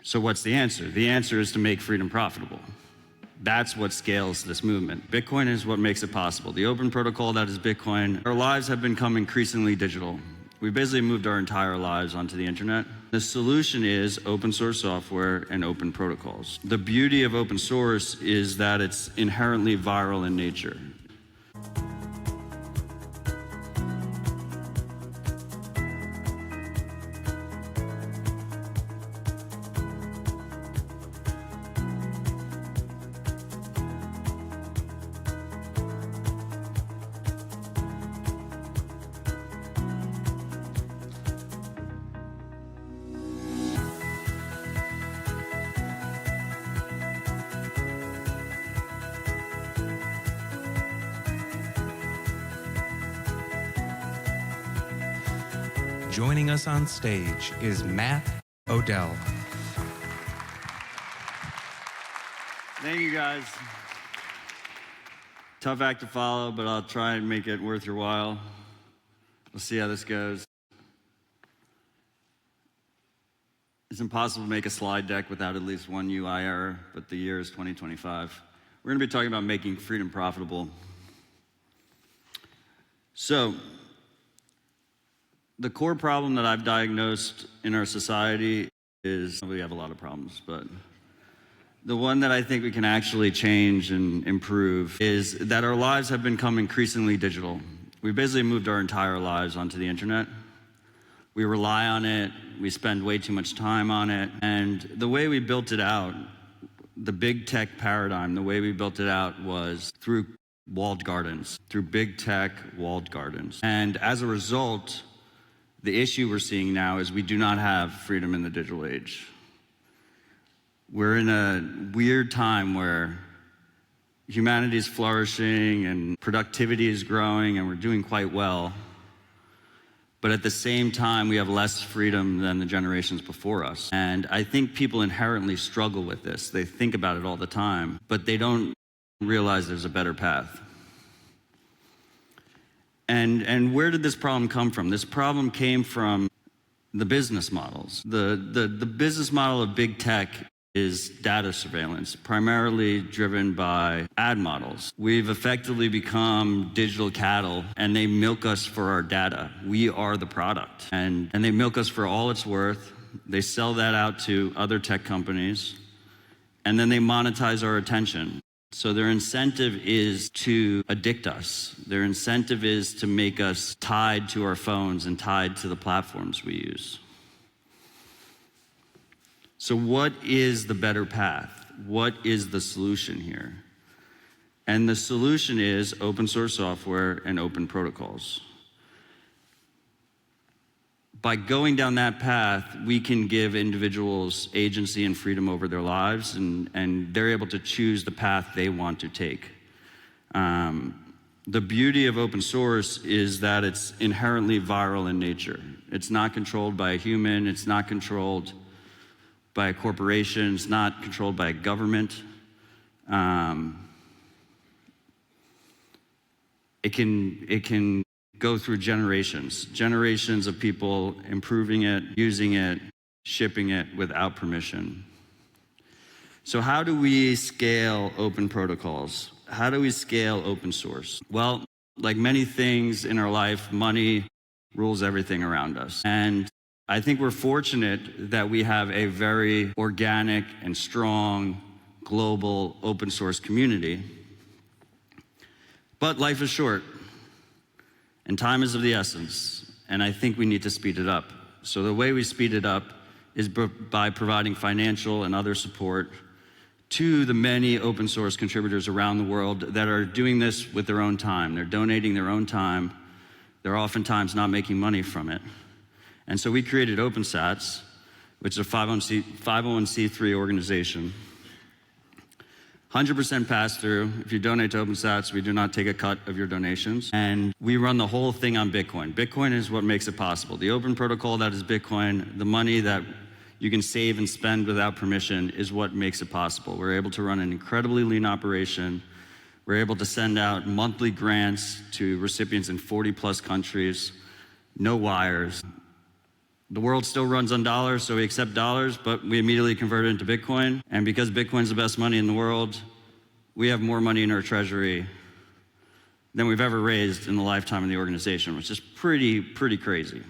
So what's the answer? The answer is to make freedom profitable. That's what scales this movement. Bitcoin is what makes it possible. The open protocol that is Bitcoin. Our lives have become increasingly digital. We basically moved our entire lives onto the internet. The solution is open source software and open protocols. The beauty of open source is that it's inherently viral in nature. Joining us on stage is Odell. Thank you, guys. Tough act to follow, but I'll try and make it worth your while. We'll see how this goes. It's impossible to make a slide deck without at least one UI error, but the year is 2025. We're going to be talking about making freedom profitable. So, the core problem that I've diagnosed in our society is, we have a lot of problems, but the one that I think we can actually change and improve is that our lives have become increasingly digital. We basically moved our entire lives onto the internet. We rely on it, we spend way too much time on it, and the way we built it out, the big tech paradigm, the way we built it out was through walled gardens, through big tech walled gardens. And as a result, the issue we're seeing now is we do not have freedom in the digital age. We're in a weird time where humanity is flourishing and productivity is growing and we're doing quite well. But at the same time, we have less freedom than the generations before us. And I think people inherently struggle with this. They think about it all the time, but they don't realize there's a better path. And where did this problem come from? This problem came from the business models. The business model of big tech is data surveillance, primarily driven by ad models. We've effectively become digital cattle, and they milk us for our data. We are the product. And they milk us for all it's worth. They sell that out to other tech companies, and then they monetize our attention. So their incentive is to addict us. Their incentive is to make us tied to our phones and tied to the platforms we use. So what is the better path? What is the solution here? And the solution is open source software and open protocols. By going down that path, we can give individuals agency and freedom over their lives, and they're able to choose the path they want to take. The beauty of open source is that it's inherently viral in nature. It's not controlled by a human, it's not controlled by a corporation, it's not controlled by a government. It can go through generations of people improving it, using it, shipping it without permission. So how do we scale open protocols? How do we scale open source? Well, like many things in our life, money rules everything around us. And I think we're fortunate that we have a very organic and strong global open source community. But life is short. And time is of the essence, and I think we need to speed it up. So the way we speed it up is by providing financial and other support to the many open source contributors around the world that are doing this with their own time. They're donating their own time. They're oftentimes not making money from it. And so we created OpenSATS, which is a 501c3 organization. 100% pass-through. If you donate to OpenSATS, we do not take a cut of your donations. And we run the whole thing on Bitcoin. Bitcoin is what makes it possible. The open protocol that is Bitcoin, the money that you can save and spend without permission is what makes it possible. We're able to run an incredibly lean operation. We're able to send out monthly grants to recipients in 40+ countries, no wires. The world still runs on dollars, so we accept dollars, but we immediately convert it into Bitcoin. And because Bitcoin's the best money in the world, we have more money in our treasury than we've ever raised in the lifetime of the organization, which is pretty crazy.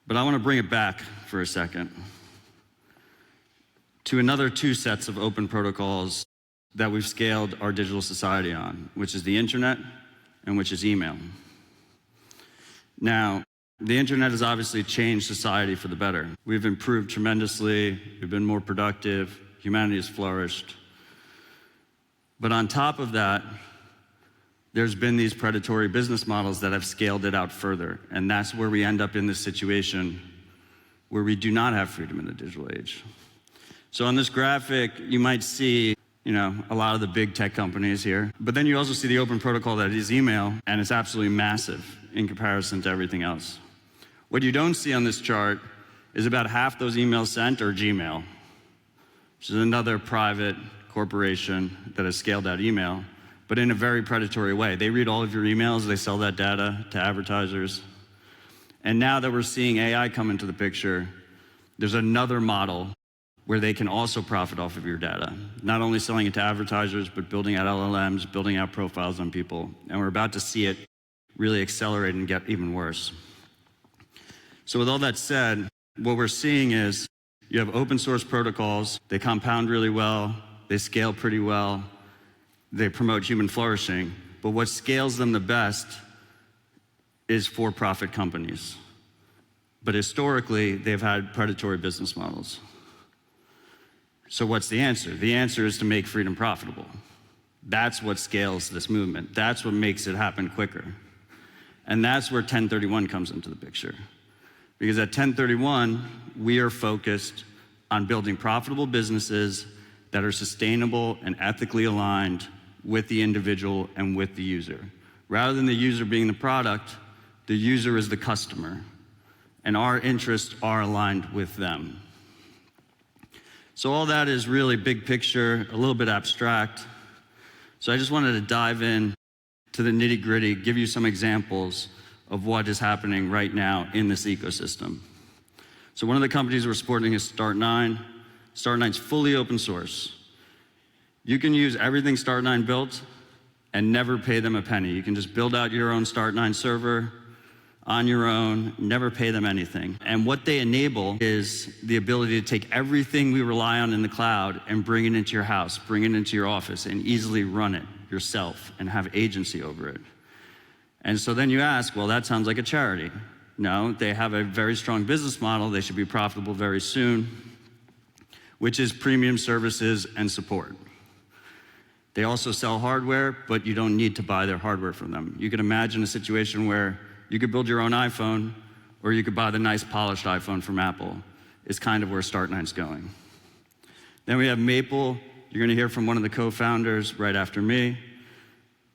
But I want to bring it back for a second to another two sets of open protocols that we've scaled our digital society on, which is the internet and which is email. Now, the internet has obviously changed society for the better. We've improved tremendously, we've been more productive, humanity has flourished. But on top of that, there's been these predatory business models that have scaled it out further. And that's where we end up in this situation where we do not have freedom in the digital age. So on this graphic, you might see, a lot of the big tech companies here. But then you also see the open protocol that is email, and it's absolutely massive in comparison to everything else. What you don't see on this chart is about half those emails sent are Gmail, which is another private corporation that has scaled out email, but in a very predatory way. They read all of your emails, they sell that data to advertisers. And now that we're seeing AI come into the picture, there's another model where they can also profit off of your data. Not only selling it to advertisers, but building out LLMs, building out profiles on people. And we're about to see it really accelerate and get even worse. So with all that said, what we're seeing is you have open source protocols, they compound really well, they scale pretty well, they promote human flourishing, but what scales them the best is for-profit companies. But historically, they've had predatory business models. So what's the answer? The answer is to make freedom profitable. That's what scales this movement. That's what makes it happen quicker. And that's where 1031 comes into the picture. Because at 1031, we are focused on building profitable businesses that are sustainable and ethically aligned with the individual and with the user. Rather than the user being the product, the user is the customer, and our interests are aligned with them. So all that is really big picture, a little bit abstract. So I just wanted to dive in to the nitty-gritty, give you some examples of what is happening right now in this ecosystem. So one of the companies we're supporting is Start9. Start9's fully open source. You can use everything Start9 built and never pay them a penny. You can just build out your own Start9 server on your own, never pay them anything. And what they enable is the ability to take everything we rely on in the cloud and bring it into your house, bring it into your office, and easily run it yourself and have agency over it. And so then you ask, well, that sounds like a charity. No, they have a very strong business model. They should be profitable very soon, which is premium services and support. They also sell hardware, but you don't need to buy their hardware from them. You could imagine a situation where you could build your own iPhone, or you could buy the nice polished iPhone from Apple. Is kind of where Start9's going. Then we have Maple. You're going to hear from one of the co-founders right after me.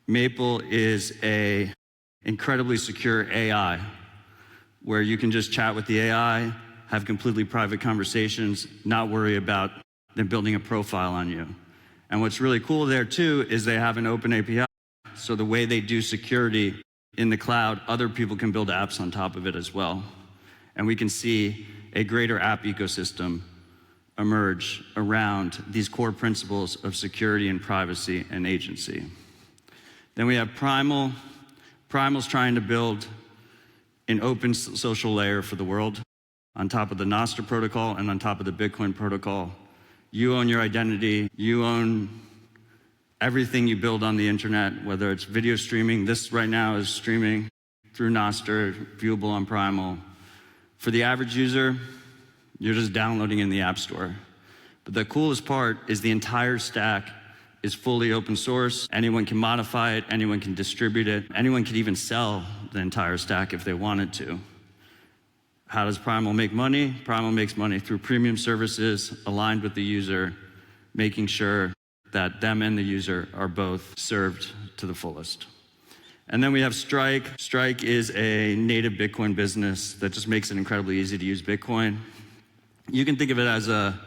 Maple is a incredibly secure AI, where you can just chat with the AI, have completely private conversations, not worry about them building a profile on you. And what's really cool there too is they have an open API. So the way they do security in the cloud, other people can build apps on top of it as well. And we can see a greater app ecosystem emerge around these core principles of security and privacy and agency. Then we have Primal. Primal's trying to build an open social layer for the world on top of the Nostr protocol and on top of the Bitcoin protocol. You own your identity, you own everything you build on the internet, whether it's video streaming. This right now is streaming through Nostr, viewable on Primal. For the average user, you're just downloading in the App Store. But the coolest part is the entire stack is fully open source. Anyone can modify it, anyone can distribute it, anyone can even sell the entire stack if they wanted to. How does Primal make money? Primal makes money through premium services aligned with the user, making sure that them and the user are both served to the fullest. And then we have Strike. Strike is a native Bitcoin business that just makes it incredibly easy to use Bitcoin. You can think of it as a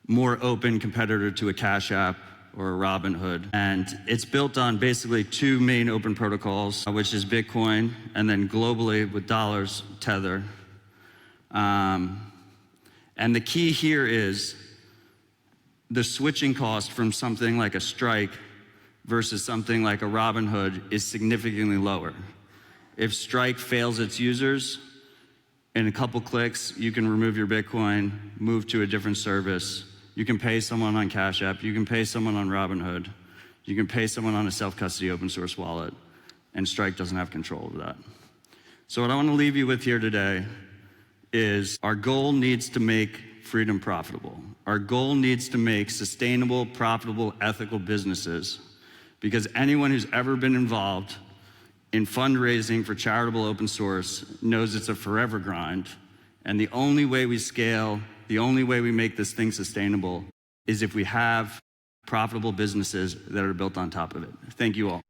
more open competitor to a Cash App or a Robinhood. And it's built on basically two main open protocols, which is Bitcoin, and then globally with dollars, Tether. And the key here is the switching cost from something like a Strike versus something like a Robinhood is significantly lower. If Strike fails its users, in a couple clicks, you can remove your Bitcoin, move to a different service. You can pay someone on Cash App, you can pay someone on Robinhood, you can pay someone on a self-custody open source wallet, and Strike doesn't have control of that. So what I want to leave you with here today is our goal needs to make freedom profitable. Our goal needs to make sustainable, profitable, ethical businesses, because anyone who's ever been involved in fundraising for charitable open source knows it's a forever grind. And the only way we scale, the only way we make this thing sustainable is if we have profitable businesses that are built on top of it. Thank you all.